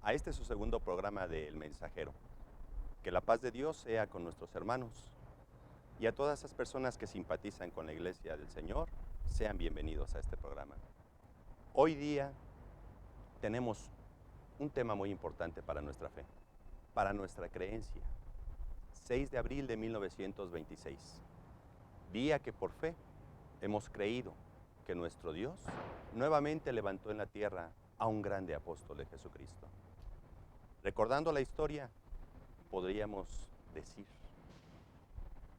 a este su segundo programa de El Mensajero. Que la paz de Dios sea con nuestros hermanos y a todas esas personas que simpatizan con la Iglesia del Señor, sean bienvenidos a este programa. Hoy día tenemos un tema muy importante para nuestra fe, para nuestra creencia. 6 de abril de 1926, día que por fe hemos creído que nuestro Dios nuevamente levantó en la tierra a un grande apóstol de Jesucristo. Recordando la historia, podríamos decir,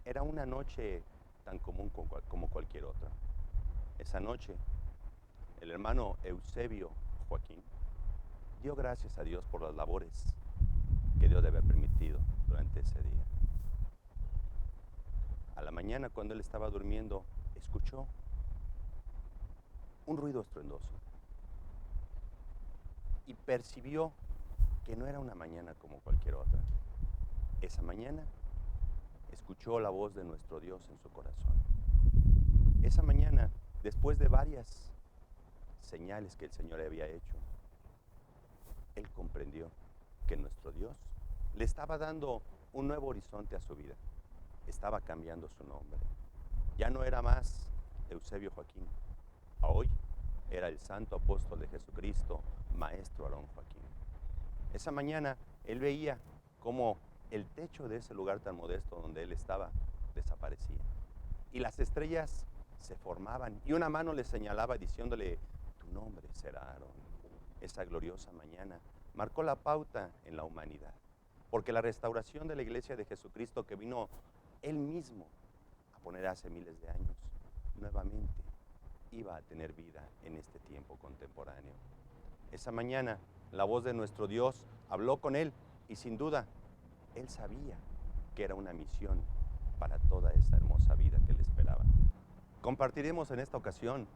era una noche tan común como cualquier otra. Esa noche, el hermano Eusebio Joaquín dio gracias a Dios por las labores que Dios le había permitido durante ese día. A la mañana, cuando él estaba durmiendo, escuchó un ruido estruendoso y percibió que no era una mañana como cualquier otra. Esa mañana escuchó la voz de nuestro Dios en su corazón. Esa mañana, después de varias señales que el Señor le había hecho, él comprendió que nuestro Dios le estaba dando un nuevo horizonte a su vida. Estaba cambiando su nombre. Ya no era más Eusebio Joaquín. Hoy era el santo apóstol de Jesucristo, Maestro Aarón Joaquín. Esa mañana él veía cómo el techo de ese lugar tan modesto donde él estaba desaparecía. Y las estrellas se formaban y una mano le señalaba diciéndole, tu nombre será Aarón. Esa gloriosa mañana marcó la pauta en la humanidad, porque la restauración de la Iglesia de Jesucristo que vino él mismo a poner hace miles de años, nuevamente iba a tener vida en este tiempo contemporáneo. Esa mañana la voz de nuestro Dios habló con él y sin duda él sabía que era una misión para toda esa hermosa vida que le esperaba. Compartiremos en esta ocasión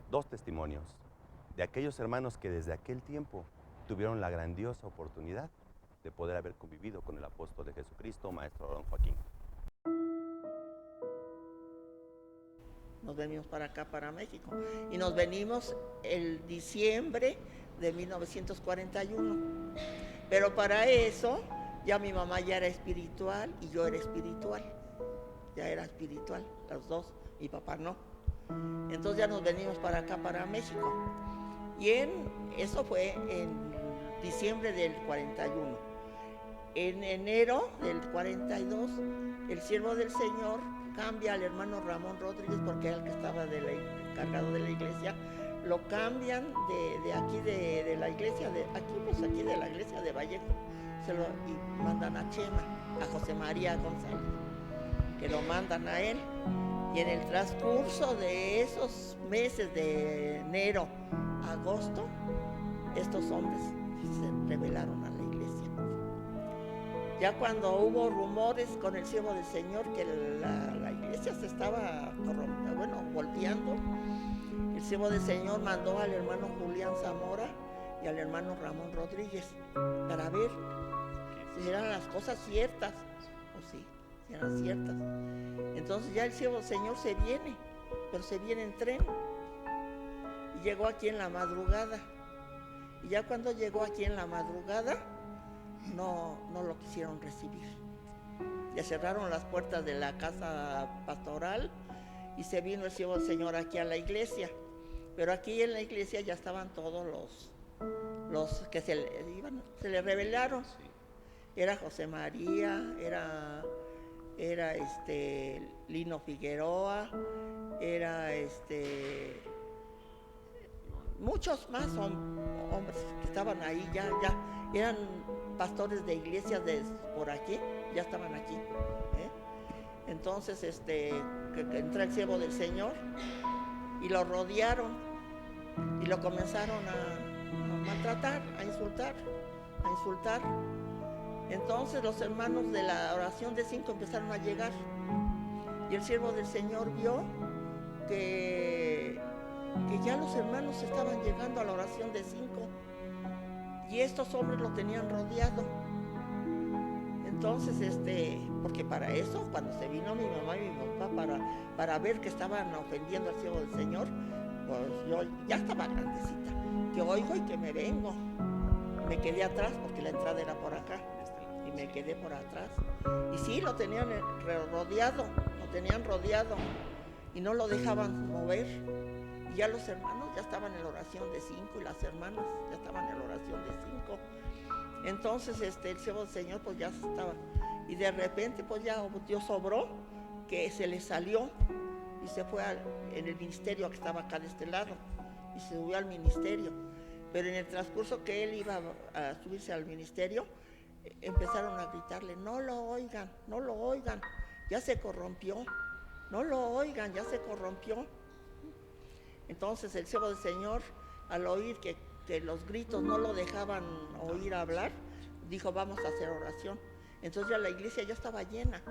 2 testimonios de aquellos hermanos que desde aquel tiempo tuvieron la grandiosa oportunidad de poder haber convivido con el apóstol de Jesucristo, Maestro Aarón Joaquín. Nos venimos para acá, para México, y nos venimos el diciembre de 1941. Pero para eso, ya mi mamá ya era espiritual y yo era espiritual. Ya era espiritual, los dos, mi papá no. Entonces ya nos venimos para acá, para México. Y eso fue en diciembre del 41. En enero del 42, el siervo del Señor cambia al hermano Ramón Rodríguez, porque era el que estaba encargado de la iglesia. Lo cambian de aquí de la iglesia, aquí de la iglesia de Vallejo, y mandan a Chema, a José María González, que lo mandan a él. Y en el transcurso de esos meses de enero a agosto, estos hombres se rebelaron a la iglesia. Ya cuando hubo rumores con el siervo del Señor que la iglesia se estaba volteando, el siervo del Señor mandó al hermano Julián Zamora y al hermano Ramón Rodríguez para ver si eran las cosas ciertas o si eran ciertas. Entonces ya el siervo del Señor se viene, pero se viene en tren. Y llegó aquí en la madrugada. Y ya cuando llegó aquí en la madrugada, no lo quisieron recibir. Ya cerraron las puertas de la casa pastoral y se vino el siervo del Señor aquí a la iglesia. Pero aquí en la iglesia ya estaban todos los que se le rebelaron. Era José María, era Lino Figueroa, era muchos más hombres que estaban ahí, ya eran pastores de iglesias por aquí, ya estaban aquí. Entonces que entra el siervo del Señor y lo rodearon y lo comenzaron a maltratar, a insultar. Entonces los hermanos de la oración de 5 empezaron a llegar y el siervo del Señor vio que ya los hermanos estaban llegando a la oración de 5 y estos hombres lo tenían rodeado. Entonces, porque para eso, cuando se vino mi mamá y mi papá para ver que estaban ofendiendo al siervo del Señor, pues yo ya estaba grandecita, que oigo y que me vengo. me quedé atrás porque la entrada era por acá y me quedé por atrás. Y sí, lo tenían rodeado y no lo dejaban mover. Y ya los hermanos ya estaban en la oración de 5 y las hermanas ya estaban en la oración de 5. Entonces el siervo del Señor pues ya estaba. Y de repente pues ya Dios obró, que se le salió y se fue en el ministerio que estaba acá de este lado. Y se subió al ministerio. Pero en el transcurso que él iba a subirse al ministerio, empezaron a gritarle, no lo oigan, ya se corrompió, no lo oigan, ya se corrompió. Entonces el siervo del Señor, al oír que los gritos no lo dejaban oír hablar, dijo, vamos a hacer oración. Entonces ya la iglesia ya estaba llena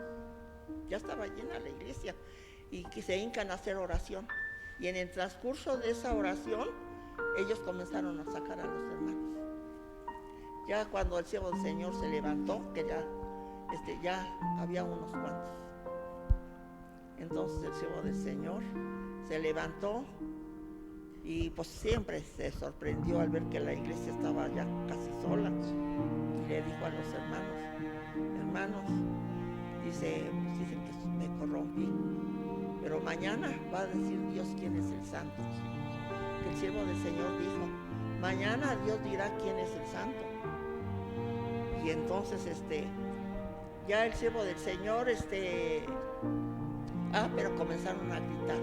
la iglesia, y que se hincan a hacer oración. Y en el transcurso de esa oración, ellos comenzaron a sacar a los hermanos. Ya cuando el siervo del Señor se levantó, que ya había unos cuantos. Entonces el siervo del Señor se levantó y pues siempre se sorprendió al ver que la iglesia estaba ya casi sola. Y le dijo a los hermanos, dicen que me corrompí, pero mañana va a decir Dios quién es el santo. Que el siervo del Señor dijo, mañana Dios dirá quién es el santo. Y entonces ya el siervo del Señor pero comenzaron a gritar.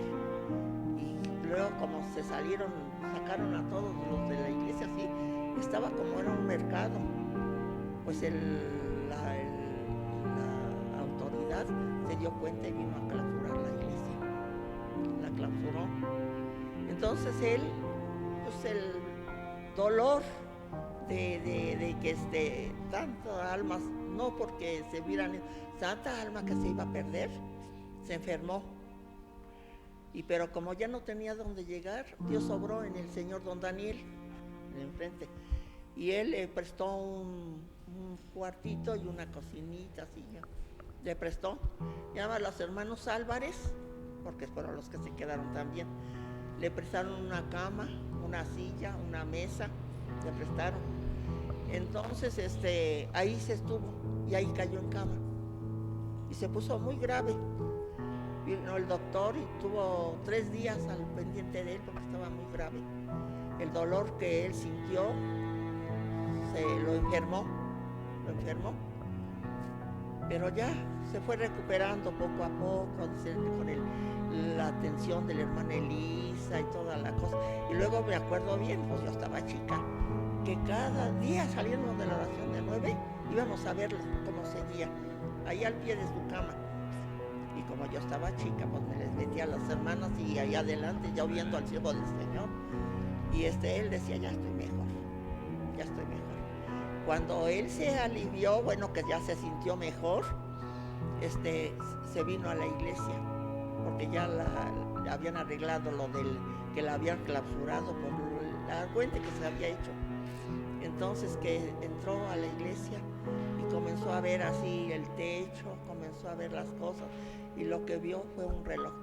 Y luego como se salieron, sacaron a todos los de la iglesia así, estaba como era un mercado. Pues la autoridad se dio cuenta y vino a clausurar la iglesia. La clausuró. Entonces él, pues el dolor de que tantas almas, no porque se vieran, tanta alma que se iba a perder, se enfermó. Pero como ya no tenía dónde llegar, Dios obró en el señor don Daniel, en enfrente. Y él le prestó un cuartito y una cocinita, así, le prestó. Llama a los hermanos Álvarez, porque fueron los que se quedaron también. Le prestaron una cama, una silla, una mesa, le prestaron. Entonces, ahí se estuvo y ahí cayó en cama. Y se puso muy grave. Vino el doctor y tuvo 3 días al pendiente de él porque estaba muy grave. El dolor que él sintió lo enfermó. Pero ya se fue recuperando poco a poco, con la atención de la hermana Elisa y toda la cosa. Y luego me acuerdo bien, pues yo estaba chica, que cada día saliendo de la oración de 9, íbamos a verlo cómo seguía, ahí al pie de su cama. Y como yo estaba chica, pues me les metía a las hermanas y ahí adelante, ya viendo al siervo del Señor. Y él decía, ya estoy mejor. Cuando él se alivió, bueno, que ya se sintió mejor, se vino a la iglesia, porque ya habían arreglado lo que la habían clausurado por la cuenta que se había hecho. Entonces que entró a la iglesia y comenzó a ver así el techo, comenzó a ver las cosas, y lo que vio fue un reloj.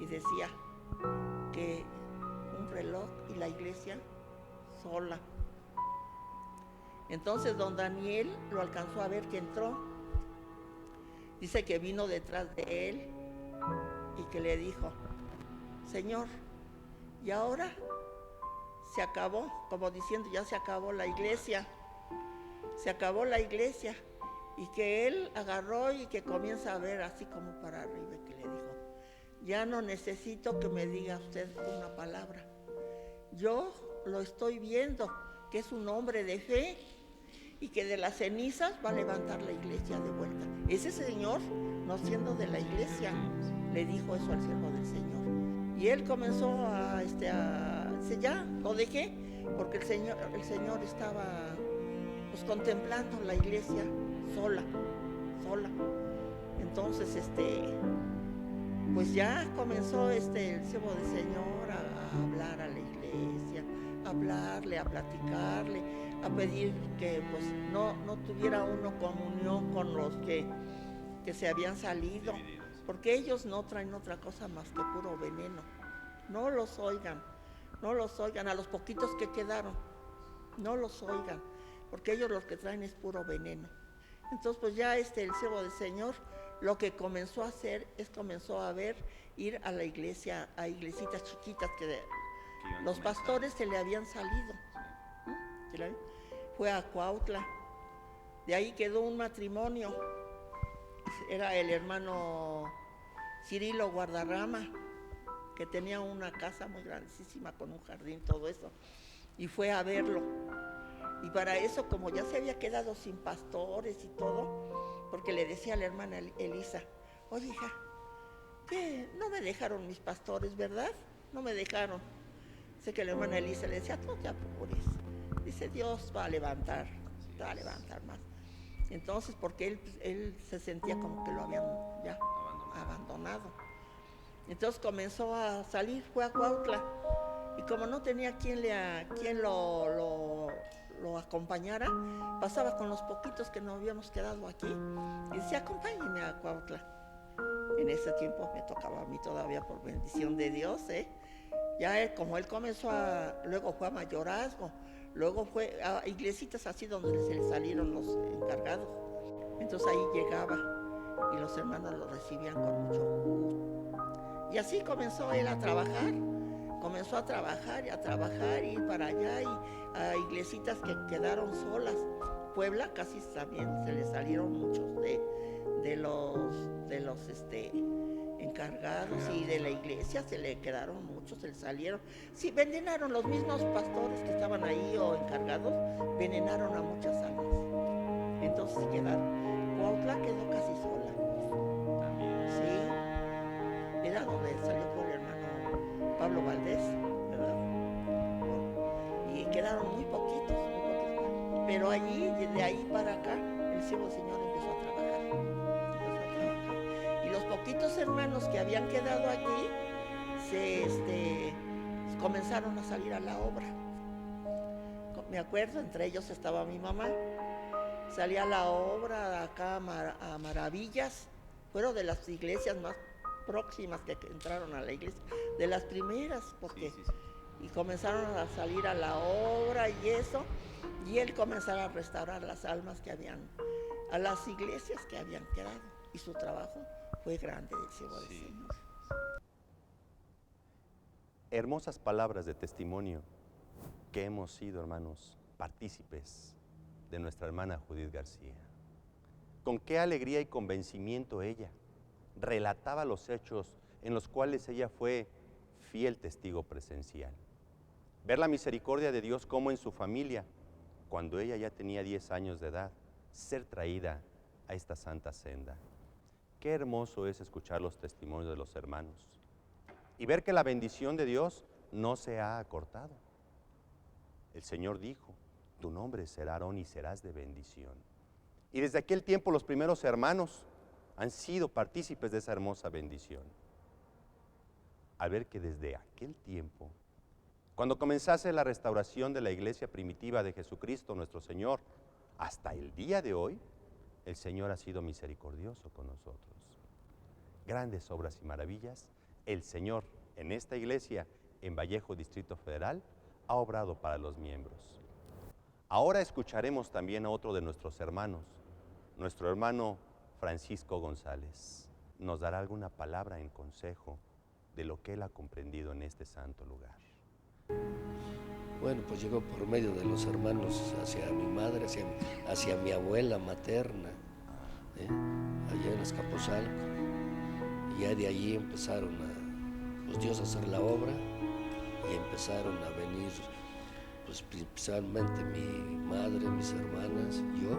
Y decía que un reloj y la iglesia sola. Entonces don Daniel lo alcanzó a ver que entró. Dice que vino detrás de él y que le dijo, Señor, ¿y ahora? Se acabó, como diciendo, ya se acabó la iglesia. Y que él agarró y que comienza a ver así como para arriba, y que le dijo, ya no necesito que me diga usted una palabra. Yo lo estoy viendo, que es un hombre de fe y que de las cenizas va a levantar la iglesia de vuelta. Ese señor, no siendo de la iglesia, le dijo eso al siervo del Señor. Y él comenzó ya lo dejé, porque el Señor estaba pues contemplando la iglesia sola. Entonces, pues ya comenzó el siervo del Señor a hablar a la iglesia, a hablarle, a platicarle, a pedir que pues no tuviera uno comunión con los que se habían salido, porque ellos no traen otra cosa más que puro veneno. No los oigan, a los poquitos que quedaron, no los oigan. porque ellos lo que traen es puro veneno. Entonces pues ya el siervo del Señor lo que comenzó a hacer es ir a la iglesia, a iglesitas chiquitas que los pastores se le habían salido. Fue a Cuautla, de ahí quedó un matrimonio, era el hermano Cirilo Guardarrama, que tenía una casa muy grandísima con un jardín, todo eso, y fue a verlo. Y para eso, como ya se había quedado sin pastores y todo, porque le decía a la hermana Elisa, oye hija, ¿qué? No me dejaron mis pastores, ¿verdad? No me dejaron. Sé que la hermana Elisa le decía, no te apures. Dice, Dios va a levantar más. Entonces, porque él se sentía como que lo habían ya abandonado. Entonces comenzó a salir, fue a Cuautla. Y como no tenía quien lo acompañara, pasaba con los poquitos que nos habíamos quedado aquí y decía, acompáñenme a Cuautla. En ese tiempo me tocaba a mí todavía por bendición de Dios, Ya como él comenzó luego fue a mayorazgo, luego fue a iglesitas así donde se le salieron los encargados. Entonces ahí llegaba y los hermanos lo recibían con mucho gusto. Y así comenzó él a trabajar. Comenzó a trabajar, ir para allá y a iglesitas que quedaron solas. Puebla casi también se le salieron muchos de los encargados y de la iglesia se le quedaron muchos, se le salieron. Sí, envenenaron los mismos pastores que estaban ahí o encargados, envenenaron a muchas almas. Entonces quedaron. Cuautla quedó casi sola. Sí, era donde salió por el hermano Pablo Valdés, ¿verdad? Y quedaron muy poquitos. Pero allí, de ahí para acá, el siervo del Señor empezó a trabajar. Y los poquitos hermanos que habían quedado aquí, comenzaron a salir a la obra. Me acuerdo, entre ellos estaba mi mamá. Salía a la obra acá a Maravillas. Fueron de las iglesias más próximas que entraron a la iglesia, de las primeras, porque sí. Y comenzaron a salir a la obra y eso, y él comenzaba a restaurar las almas que habían, a las iglesias que habían quedado, y su trabajo fue grande del siervo del Señor. Hermosas palabras de testimonio que hemos sido, hermanos, partícipes de nuestra hermana Judith García. Con qué alegría y convencimiento ella relataba los hechos en los cuales ella fue fiel testigo presencial. Ver la misericordia de Dios como en su familia, cuando ella ya tenía 10 años de edad, ser traída a esta santa senda. Qué hermoso es escuchar los testimonios de los hermanos y ver que la bendición de Dios no se ha acortado. El Señor dijo, tu nombre será Aarón y serás de bendición. Y desde aquel tiempo los primeros hermanos han sido partícipes de esa hermosa bendición. Al ver que desde aquel tiempo, cuando comenzase la restauración de la iglesia primitiva de Jesucristo nuestro Señor, hasta el día de hoy, el Señor ha sido misericordioso con nosotros. Grandes obras y maravillas, el Señor en esta iglesia, en Vallejo, Distrito Federal, ha obrado para los miembros. Ahora escucharemos también a otro de nuestros hermanos, nuestro hermano Francisco González. Nos dará alguna palabra en consejo de lo que él ha comprendido en este santo lugar. Bueno, pues llegó por medio de los hermanos hacia mi madre, hacia mi abuela materna, allá en Azcapotzalco. Y ya de allí empezaron los Dios a hacer la obra y empezaron a venir, pues principalmente mi madre, mis hermanas, yo,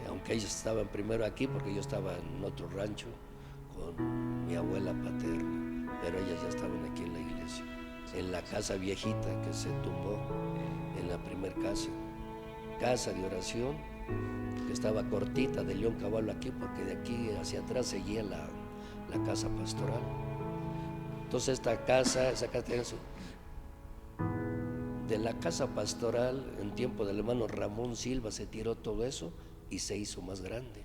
aunque ellas estaban primero aquí porque yo estaba en otro rancho con mi abuela paterna, pero ellas ya estaban aquí en la iglesia, en la casa viejita que se tumbó, en la primer casa de oración, que estaba cortita de León Caballo aquí, porque de aquí hacia atrás seguía la casa pastoral. Entonces esa casa tiene de la casa pastoral, en tiempo del hermano Ramón Silva, se tiró todo eso y se hizo más grande.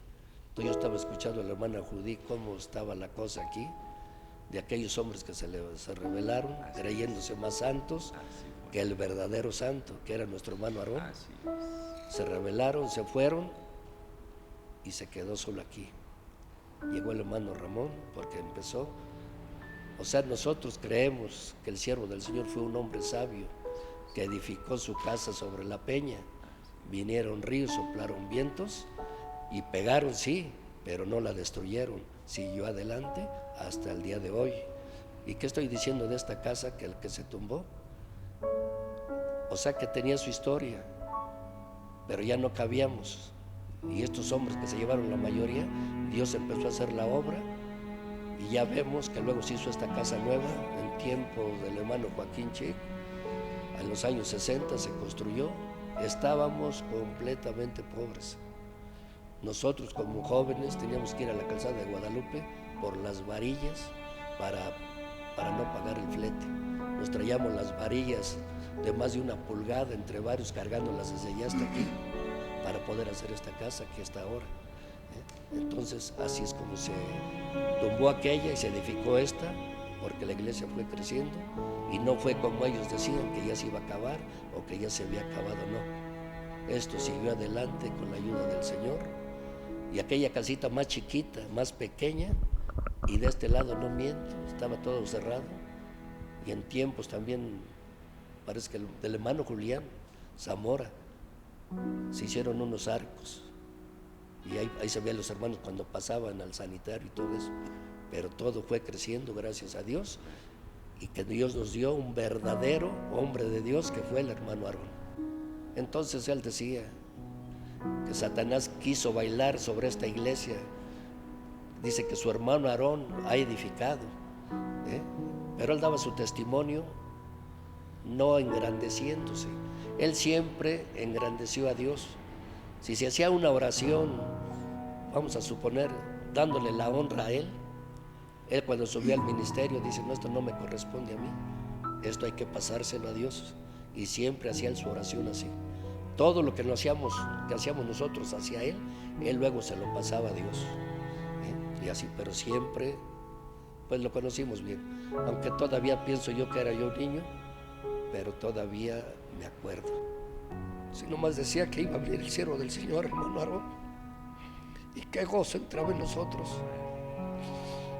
Entonces yo estaba escuchando a la hermana Judith cómo estaba la cosa aquí, de aquellos hombres que se rebelaron, creyéndose más santos que el verdadero santo, que era nuestro hermano Aarón. Se rebelaron, se fueron y se quedó solo aquí. Llegó el hermano Ramón porque empezó. O sea, nosotros creemos que el siervo del Señor fue un hombre sabio que edificó su casa sobre la peña. Vinieron ríos, soplaron vientos y pegaron, sí, pero no la destruyeron. Siguió adelante hasta el día de hoy. ¿Y qué estoy diciendo de esta casa que el que se tumbó? O sea que tenía su historia, pero ya no cabíamos. Y estos hombres que se llevaron la mayoría, Dios empezó a hacer la obra y ya vemos que luego se hizo esta casa nueva en tiempo del hermano Joaquín Chic. En los años 60 se construyó. Estábamos completamente pobres. Nosotros como jóvenes teníamos que ir a la calzada de Guadalupe por las varillas para no pagar el flete. Nos traíamos las varillas de más de 1 pulgada entre varios, cargándolas desde allá hasta aquí para poder hacer esta casa que está ahora. Entonces así es como se tumbó aquella y se edificó esta, porque la iglesia fue creciendo y no fue como ellos decían, que ya se iba a acabar o que ya se había acabado, no. Esto siguió adelante con la ayuda del Señor. Y aquella casita más chiquita, más pequeña, y de este lado no miento, estaba todo cerrado. Y en tiempos también, parece que del hermano Julián Zamora, se hicieron unos arcos. Y ahí se veían los hermanos cuando pasaban al sanitario y todo eso. Pero todo fue creciendo, gracias a Dios. Y que Dios nos dio un verdadero hombre de Dios, que fue el hermano Aarón. Entonces él decía que Satanás quiso bailar sobre esta iglesia. Dice que su hermano Aarón ha edificado, pero él daba su testimonio no engrandeciéndose. Él siempre engrandeció a Dios. Si se hacía una oración, vamos a suponer, dándole la honra a él cuando subió al ministerio dice, no, esto no me corresponde a mí, esto hay que pasárselo a Dios. Y siempre hacía su oración así. Todo lo que hacíamos nosotros hacia él luego se lo pasaba a Dios. Y así, pero siempre, pues lo conocimos bien. Aunque todavía pienso yo que era yo un niño, pero todavía me acuerdo. Si nomás decía que iba a venir el siervo del Señor, hermano Aarón, y qué gozo entraba en nosotros.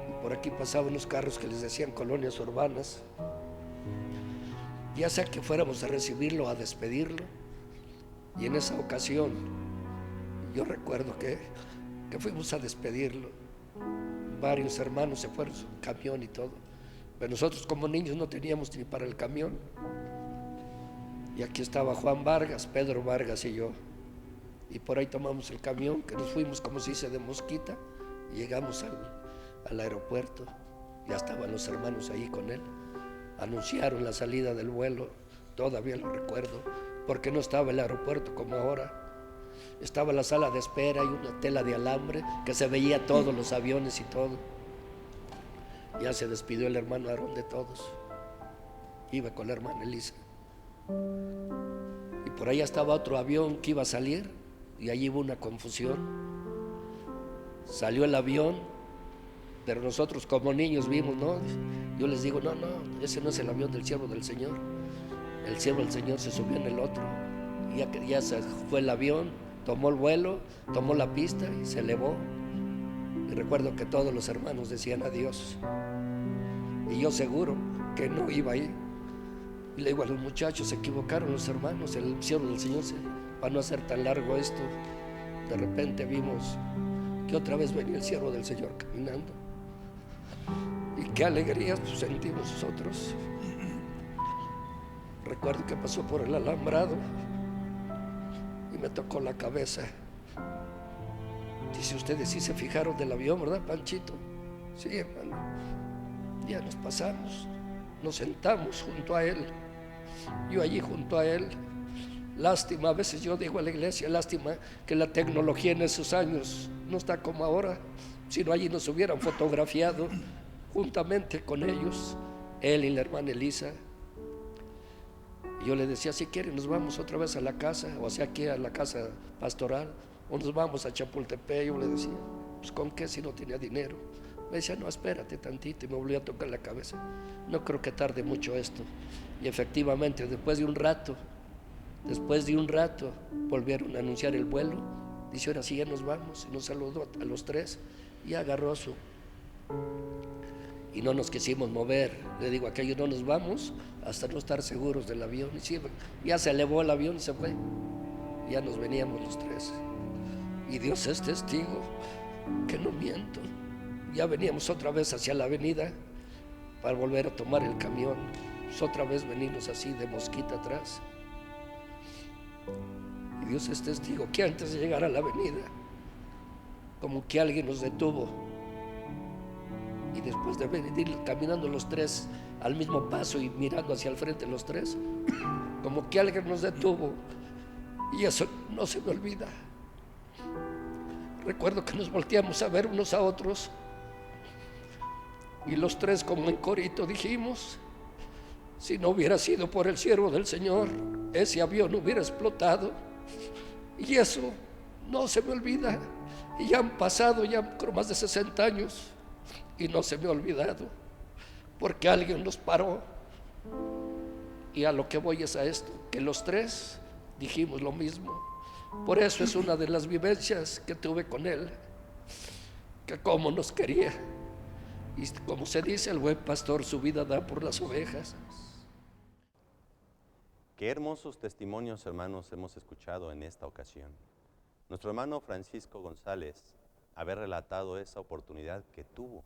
Y por aquí pasaban los carros que les decían colonias urbanas. Ya sea que fuéramos a recibirlo, a despedirlo. Y en esa ocasión, yo recuerdo que fuimos a despedirlo. Varios hermanos se fueron en su camión y todo. Pero nosotros como niños no teníamos ni para el camión. Y aquí estaba Juan Vargas, Pedro Vargas y yo. Y por ahí tomamos el camión, que nos fuimos como se dice de mosquita. Y llegamos al aeropuerto. Ya estaban los hermanos ahí con él. Anunciaron la salida del vuelo, todavía lo recuerdo, porque no estaba el aeropuerto como ahora. Estaba la sala de espera y una tela de alambre que se veía todos los aviones y todo. Ya se despidió el hermano Aarón de todos. Iba con la hermana Elisa. Y por allá estaba otro avión que iba a salir y allí hubo una confusión. Salió el avión, pero nosotros como niños vimos, ¿no? Yo les digo, no, ese no es el avión del siervo del Señor. El siervo del Señor se subió en el otro. Y ya se fue el avión, tomó el vuelo, tomó la pista y se elevó. Y recuerdo que todos los hermanos decían adiós. Y yo seguro que no iba ahí. Y le digo a los muchachos, se equivocaron los hermanos, el siervo del Señor, para no hacer tan largo esto, de repente vimos que otra vez venía el siervo del Señor caminando. Y qué alegría sentimos nosotros. Recuerdo que pasó por el alambrado y me tocó la cabeza. Dice, ustedes sí se fijaron del avión, ¿verdad, Panchito? Sí, hermano. Ya nos pasamos, nos sentamos junto a él. Yo allí junto a él. Lástima, a veces yo digo a la iglesia, lástima que la tecnología en esos años no está como ahora. Si no, allí nos hubieran fotografiado juntamente con ellos, él y la hermana Elisa. Y yo le decía, si quieren nos vamos otra vez a la casa, o hacia aquí a la casa pastoral, o nos vamos a Chapultepec. Yo le decía, pues ¿con qué si no tenía dinero? Me decía, no, espérate tantito, y me volvió a tocar la cabeza. No creo que tarde mucho esto. Y efectivamente, después de un rato, Después de un rato volvieron a anunciar el vuelo. Dice, ahora sí ya nos vamos. Y nos saludó a los tres y agarró su... Y no nos quisimos mover. Le digo, aquello no nos vamos hasta no estar seguros del avión. Y sí, ya se elevó el avión y se fue. Ya nos veníamos los tres. Y Dios es testigo que no miento. Ya veníamos otra vez hacia la avenida para volver a tomar el camión. Pues otra vez venimos así de mosquita atrás. Y Dios es testigo que antes de llegar a la avenida, como que alguien nos detuvo. Y después de venir caminando los tres al mismo paso y mirando hacia el frente los tres, como que alguien nos detuvo. Y eso no se me olvida. Recuerdo que nos volteamos a ver unos a otros y los tres como en corito dijimos, si no hubiera sido por el siervo del Señor, ese avión hubiera explotado. Y eso no se me olvida. Y ya han pasado ya más de 60 años y no se me ha olvidado, porque alguien nos paró. Y a lo que voy es a esto, que los tres dijimos lo mismo. Por eso es una de las vivencias que tuve con él, que cómo nos quería. Y como se dice, el buen pastor su vida da por las ovejas. Qué hermosos testimonios, hermanos, hemos escuchado en esta ocasión. Nuestro hermano Francisco González haber relatado esa oportunidad que tuvo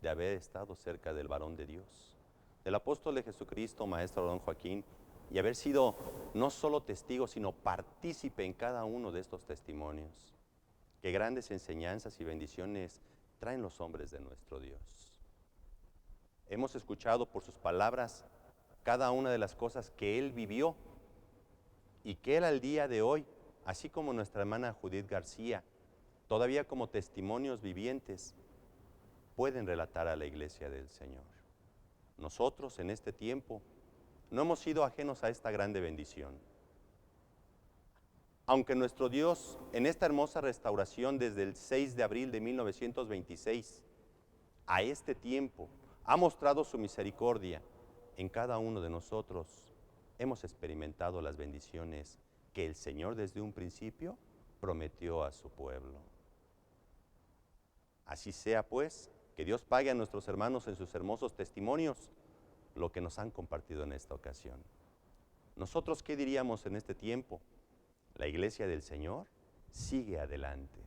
de haber estado cerca del varón de Dios, del apóstol de Jesucristo, maestro don Joaquín, y haber sido no solo testigo, sino partícipe en cada uno de estos testimonios. Qué grandes enseñanzas y bendiciones traen los hombres de nuestro Dios. Hemos escuchado por sus palabras cada una de las cosas que él vivió y que él al día de hoy, así como nuestra hermana Judith García, todavía como testimonios vivientes, pueden relatar a la iglesia del Señor. Nosotros en este tiempo no hemos sido ajenos a esta grande bendición. Aunque nuestro Dios en esta hermosa restauración desde el 6 de abril de 1926 a este tiempo ha mostrado su misericordia en cada uno de nosotros, hemos experimentado las bendiciones que el Señor desde un principio prometió a su pueblo. Así sea pues, que Dios pague a nuestros hermanos en sus hermosos testimonios lo que nos han compartido en esta ocasión. ¿Nosotros qué diríamos en este tiempo? La iglesia del Señor sigue adelante.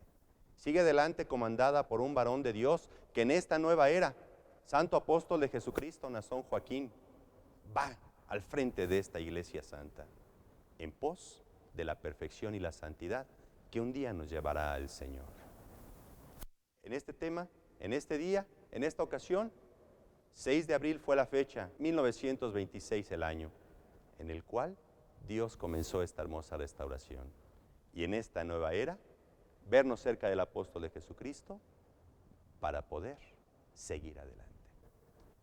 Sigue adelante comandada por un varón de Dios que en esta nueva era, santo apóstol de Jesucristo, Nazón Joaquín, va al frente de esta iglesia santa, en pos de la perfección y la santidad que un día nos llevará al Señor. En este tema, en este día, en esta ocasión, 6 de abril fue la fecha, 1926 el año, en el cual Dios comenzó esta hermosa restauración. Y en esta nueva era, vernos cerca del apóstol de Jesucristo para poder seguir adelante.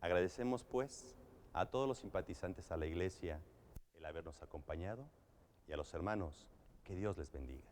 Agradecemos pues a todos los simpatizantes a la iglesia el habernos acompañado y a los hermanos, que Dios les bendiga.